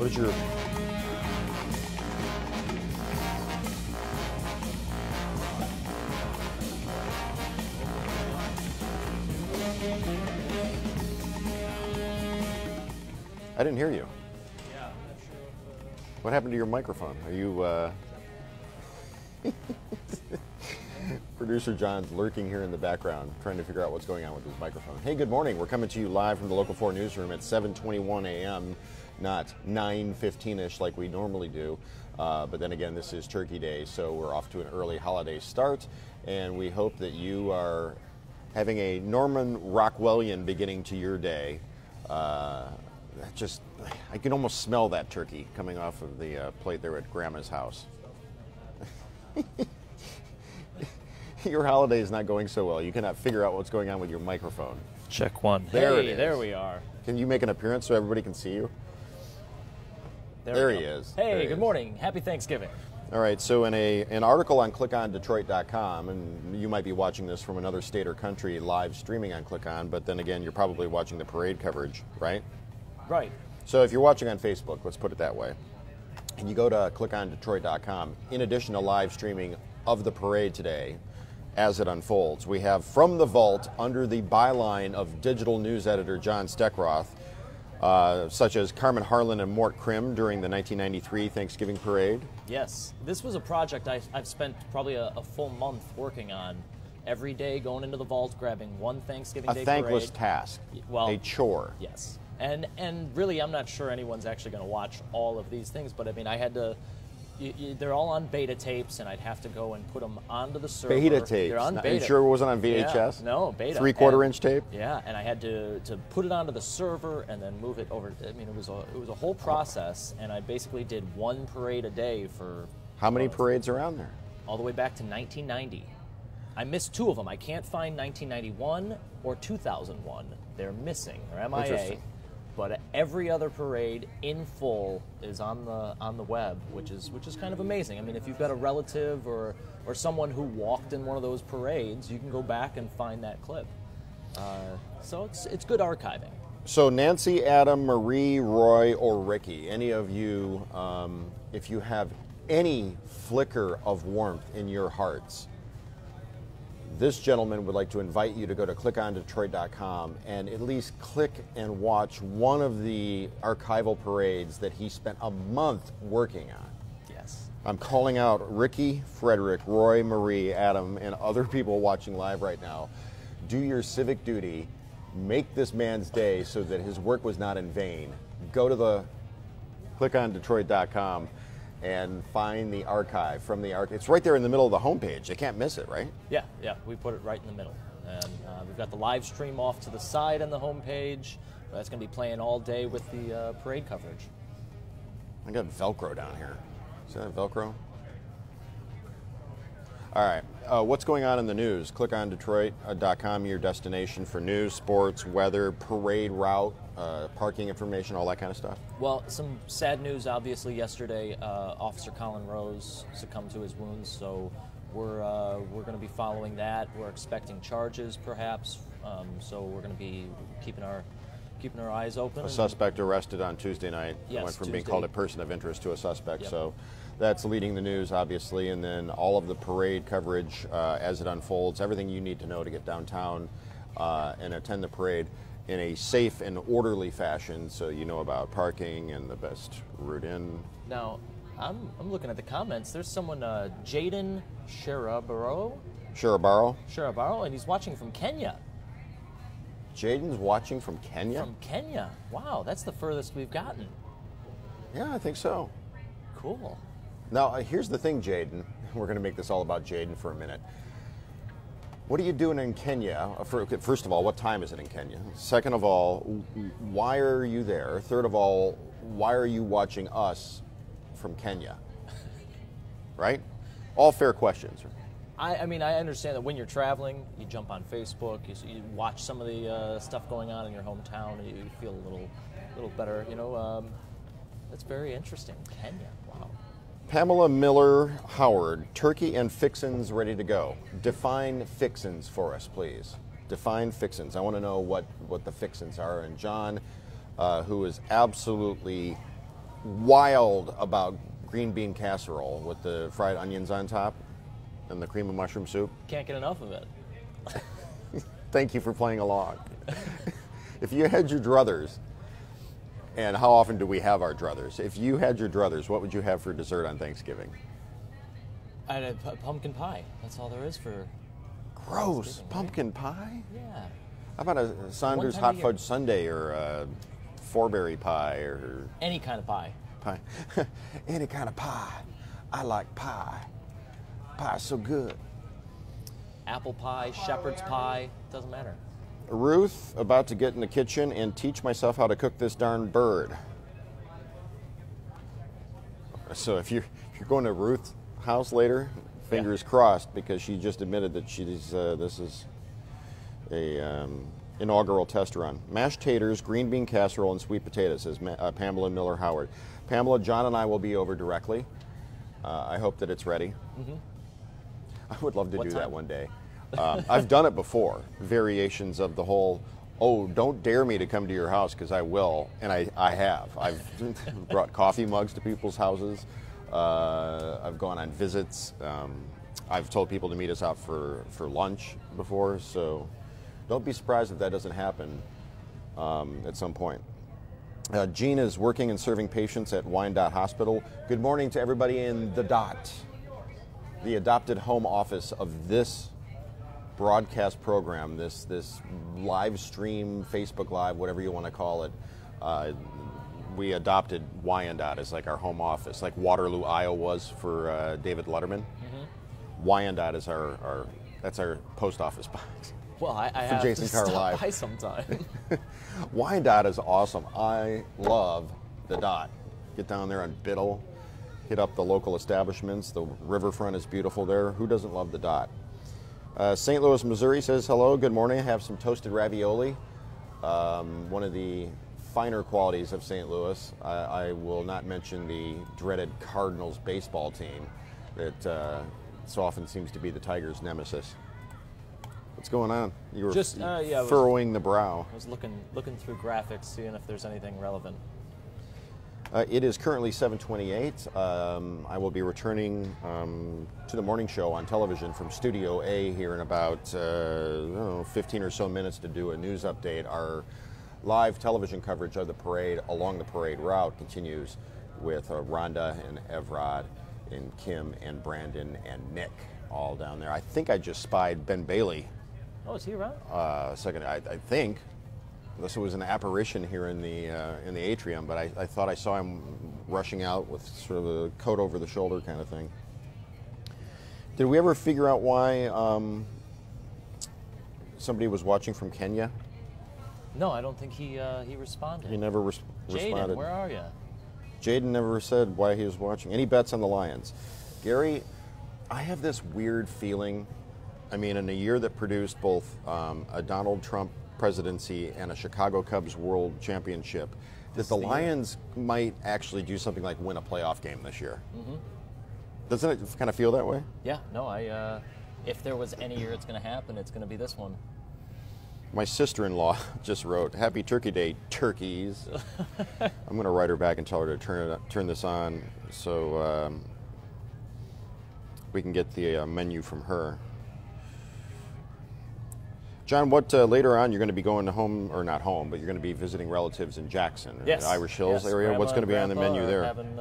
What is your... I didn't hear you. Yeah, I'm not sure What happened to your microphone? Are you... Producer John's lurking here in the background, trying to figure out what's going on with his microphone. Hey, good morning. We're coming to you live from the Local 4 newsroom at 7:21 a.m., not 9:15-ish like we normally do. But then again, this is Turkey Day, so we're off to an early holiday start, and we hope that you are having a Norman Rockwellian beginning to your day. I can almost smell that turkey coming off of the plate there at Grandma's house. Your holiday is not going so well. You cannot figure out what's going on with your microphone. Check one. There it Hey, is. there we are. Can you make an appearance so everybody can see you? There he is. There Hey, he good is. morning. Happy Thanksgiving. All right, so in an article on clickondetroit.com, and you might be watching this from another state or country live streaming on ClickOn, but then again, you're probably watching the parade coverage, right? Right. So if you're watching on Facebook, let's put it that way, and you go to clickondetroit.com, in addition to live streaming of the parade today, as it unfolds, we have from the vault, under the byline of digital news editor John Steckroth, such as Carmen Harlan and Mort Krim during the 1993 Thanksgiving parade. Yes. This was a project I've spent probably a full month working on. Every day going into the vault, grabbing one Thanksgiving Day A thankless parade. task, Well, a chore. Yes. And really, I'm not sure anyone's actually going to watch all of these things, but I mean, I had to... they're all on beta tapes, and I'd have to go and put them onto the server. Beta tapes. They're on Are beta. you sure it wasn't on VHS? Yeah, no, beta. 3/4 And- inch tape? Yeah, and I had to put it onto the server and then move it over. I mean, it was a whole process, and I basically did one parade a day for... How many parades are on there? All the way back to 1990. I missed two of them. I can't find 1991 or 2001. They're missing. They're MIA. Interesting. But every other parade in full is on the web, which is kind of amazing. I mean, if you've got a relative or someone who walked in one of those parades, you can go back and find that clip. So it's good archiving. So Nancy, Adam, Marie, Roy, or Ricky, any of you, if you have any flicker of warmth in your hearts, this gentleman would like to invite you to go to clickondetroit.com and at least click and watch one of the archival parades that he spent a month working on. Yes. I'm calling out Ricky, Frederick, Roy, Marie, Adam, and other people watching live right now. Do your civic duty. Make this man's day so that his work was not in vain. Go to the clickondetroit.com and find the archive from the archive. It's right there in the middle of the homepage. You can't miss it, right? Yeah, we put it right in the middle. And we've got the live stream off to the side on the homepage. That's going to be playing all day with the parade coverage. I got Velcro down here. See that Velcro? All right. What's going on in the news? Clickondetroit.com, your destination for news, sports, weather, parade route, parking information, all that kind of stuff. Well, some sad news, obviously, yesterday. Officer Colin Rose succumbed to his wounds, so we're going to be following that. We're expecting charges, perhaps, so we're going to be keeping our eyes open. A suspect arrested on Tuesday night. Yes, Went from being Tuesday. called a person of interest to a suspect. Yep. So that's leading the news, obviously, and then all of the parade coverage as it unfolds, everything you need to know to get downtown and attend the parade in a safe and orderly fashion, so you know about parking and the best route in. Now, I'm looking at the comments. There's someone, Jaden Sherabaro, and he's watching from Kenya. Jaden's watching from Kenya? From Kenya. Wow, that's the furthest we've gotten. Yeah, I think so. Cool. Now, here's the thing, Jaden. We're going to make this all about Jaden for a minute. What are you doing in Kenya? First of all, what time is it in Kenya? Second of all, why are you there? Third of all, why are you watching us from Kenya? Right? All fair questions. I mean, I understand that when you're traveling, you jump on Facebook, you watch some of the stuff going on in your hometown, and you feel a little better. You know, that's very interesting. Kenya, wow. Pamela Miller Howard, turkey and fixins ready to go. Define fixins for us, please. Define fixins. I want to know what the fixins are. And John, who is absolutely wild about green bean casserole with the fried onions on top and the cream of mushroom soup. Can't get enough of it. Thank you for playing along. If you had your druthers, and how often do we have our druthers? If you had your druthers, what would you have for dessert on Thanksgiving? I had a pumpkin pie. That's all there is for. Gross. Pumpkin pie? Yeah. How about a Saunders time hot a year. fudge sundae or a four-berry pie or Any kind of pie. pie? Any kind of pie. I like pie. Pie's so good. Apple pie, shepherd's pie, doesn't matter. Ruth, about to get in the kitchen and teach myself how to cook this darn bird. So if you're going to Ruth's house later, fingers crossed, because she just admitted that this is a inaugural test run. Mashed taters, green bean casserole, and sweet potatoes, says Pamela Miller Howard. Pamela, John and I will be over directly. I hope that it's ready. Mm-hmm. I would love to do that one day. I've done it before, variations of the whole, oh, don't dare me to come to your house because I will, and I have. I've brought coffee mugs to people's houses. I've gone on visits. I've told people to meet us out for lunch before, so don't be surprised if that doesn't happen at some point. Jean is working and serving patients at Wyandotte Hospital. Good morning to everybody in the Dot, the adopted home office of this broadcast program, this live stream, Facebook Live, whatever you want to call it. We adopted Wyandotte as like our home office, like Waterloo, Iowa was for David Letterman. Mm-hmm. Wyandotte is that's our post office box. Well, I have Jason to Carr stop Live. by sometime. Wyandotte is awesome. I love the Dot. Get down there on Biddle, hit up the local establishments. The riverfront is beautiful there. Who doesn't love the Dot? St. Louis, Missouri says, hello, good morning. I have some toasted ravioli. One of the finer qualities of St. Louis. I will not mention the dreaded Cardinals baseball team that so often seems to be the Tigers' nemesis. What's going on? You were Just furrowing the brow. I was looking through graphics, seeing if there's anything relevant. It is currently 7:28. I will be returning to the morning show on television from Studio A here in about 15 or so minutes to do a news update. Our live television coverage of the parade along the parade route continues with Rhonda and Evrod and Kim and Brandon and Nick all down there. I think I just spied Ben Bailey. Oh, is he around? A second, I think. Unless it was an apparition here in the atrium, but I thought I saw him rushing out with sort of a coat over the shoulder kind of thing. Did we ever figure out why somebody was watching from Kenya? No, I don't think he responded. He never responded. Jaden, where are you? Jaden never said why he was watching. Any bets on the Lions? Gary, I have this weird feeling. I mean, in a year that produced both a Donald Trump presidency and a Chicago Cubs World Championship, that the Lions might actually do something like win a playoff game this year. Mm-hmm. Doesn't it kind of feel that way? Yeah, no, if there was any year it's going to happen, it's going to be this one. My sister-in-law just wrote, "Happy Turkey Day, turkeys." I'm going to write her back and tell her to turn this on so we can get the menu from her. John, what later on you're going to be going to home, or not home, but you're going to be visiting relatives in Jackson, yes. the Irish Hills yes. area. What's going to be on the menu there? Having,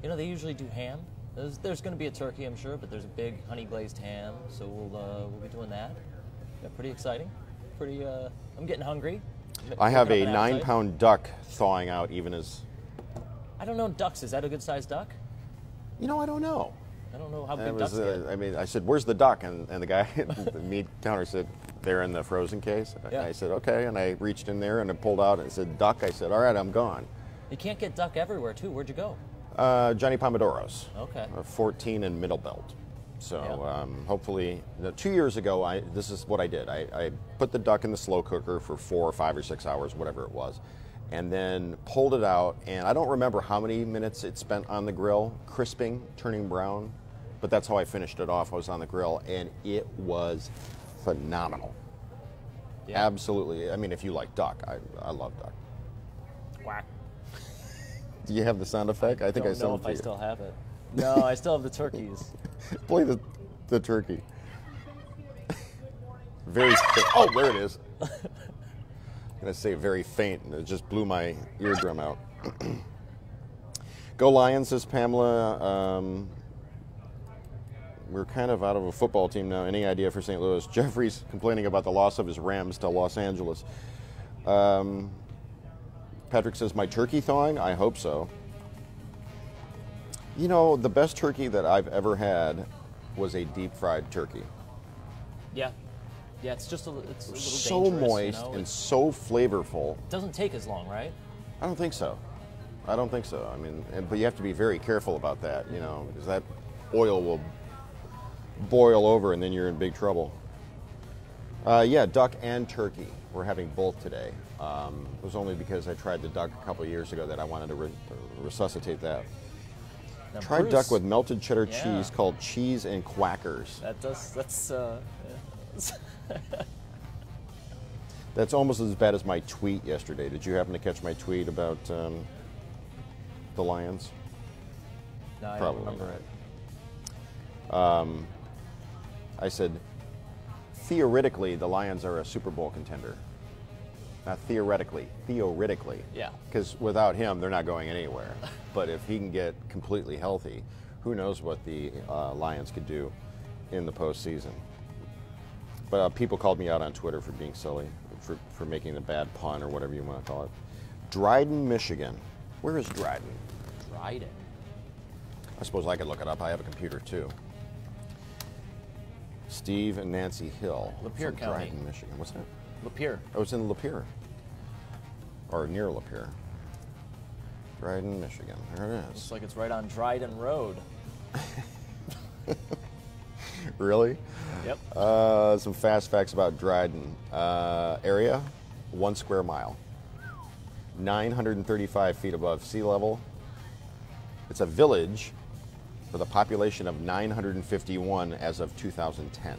they usually do ham. There's going to be a turkey, I'm sure, but there's a big honey glazed ham, so we'll be doing that. Yeah, pretty exciting. I'm getting hungry. I have a 9-pound duck thawing out even as. I don't know ducks. Is that a good sized duck? I don't know. I don't know how big ducks get. I said, "Where's the duck?" And the guy at the meat counter said, "They're in the frozen case." Yeah. I said, "Okay," and I reached in there and I pulled out and it said, "Duck." I said, "All right, I'm gone." You can't get duck everywhere, too. Where'd you go? Johnny Pomodoros. Okay. 14 in Middle Belt. So Yeah. hopefully, 2 years ago, this is what I did. I put the duck in the slow cooker for 4 or 5 or 6 hours, whatever it was, and then pulled it out. And I don't remember how many minutes it spent on the grill, crisping, turning brown, but that's how I finished it off. I was on the grill, and it was phenomenal. Yeah. Absolutely. I mean, if you like duck, I love duck. Quack. Do you have the sound effect? I think I don't know sent it if to I you. still have it. No, I still have the turkeys. Play the turkey. Very faint. Oh, there it is. I'm going to say very faint, and it just blew my eardrum out. Go Lions, says Pamela. We're kind of out of a football team now. Any idea for St. Louis? Jeffrey's complaining about the loss of his Rams to Los Angeles. Patrick says, my turkey thawing? I hope so. You know, the best turkey that I've ever had was a deep fried turkey. Yeah. Yeah, it's just it's a little So dangerous, moist and so flavorful. It doesn't take as long, right? I don't think so. I don't think so. I mean, but you have to be very careful about that, you know, because that oil will boil over and then you're in big trouble. Yeah, duck and turkey. We're having both today. It was only because I tried the duck a couple of years ago that I wanted to resuscitate that. Now, Tried Bruce, duck with melted cheddar yeah. cheese called Cheese and Quackers. That's That's almost as bad as my tweet yesterday. Did you happen to catch my tweet about the Lions? No, I Probably don't remember not. it. I said, theoretically, the Lions are a Super Bowl contender. Not theoretically, theoretically. Yeah. Because without him, they're not going anywhere. But if he can get completely healthy, who knows what the Lions could do in the postseason. But people called me out on Twitter for being silly, for making a bad pun or whatever you want to call it. Dryden, Michigan. Where is Dryden? Dryden. I suppose I could look it up. I have a computer too. Steve and Nancy Hill. Lapeer from County. Dryden, Michigan. What's that? Lapeer. Oh, it's in Lapeer. Or near Lapeer. Dryden, Michigan. There it Looks is. like it's right on Dryden Road. Really? Yep. Some fast facts about Dryden. Area, 1 square mile. 935 feet above sea level. It's a village with a population of 951 as of 2010.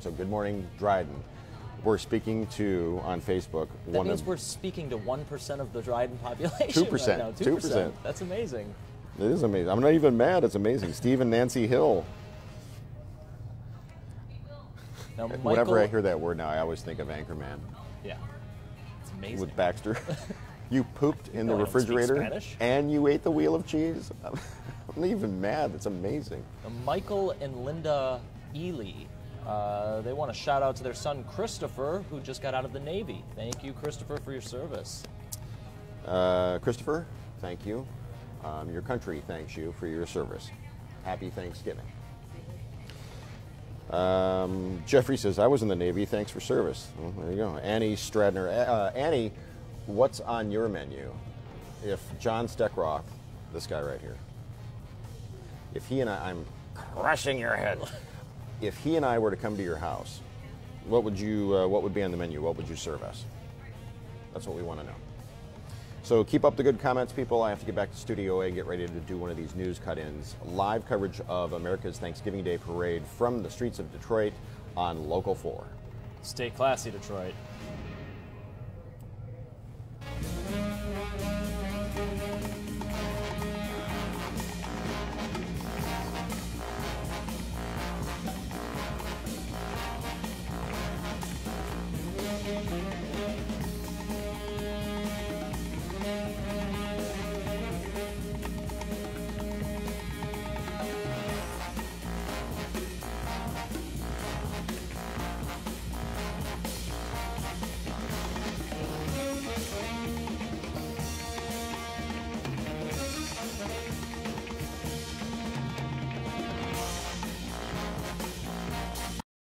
So good morning, Dryden. We're speaking to, on Facebook, That means we're speaking to 1% of the Dryden population 2%, right now. 2%. That's amazing. It is amazing. I'm not even mad. It's amazing. Steve and Nancy Hill. Now, Whenever I hear that word now, I always think of Anchorman Yeah. It's amazing. with Baxter. You pooped in the No, I don't speak refrigerator Spanish. and you ate the wheel of cheese? I'm not even mad. It's amazing. Now, Michael and Linda Ely, they want to shout out to their son Christopher, who just got out of the Navy. Thank you, Christopher, for your service. Christopher, thank you. Your country thanks you for your service. Happy Thanksgiving. Jeffrey says, I was in the Navy. Thanks for service. Well, there you go. Annie Stradner. Annie, what's on your menu? If John Steckroth, this guy right here, if he and I'm crushing your head. If he and I were to come to your house, what would be on the menu? What would you serve us? That's what we want to know. So keep up the good comments, people. I have to get back to Studio A and get ready to do one of these news cut-ins. Live coverage of America's Thanksgiving Day Parade from the streets of Detroit on Local 4. Stay classy, Detroit.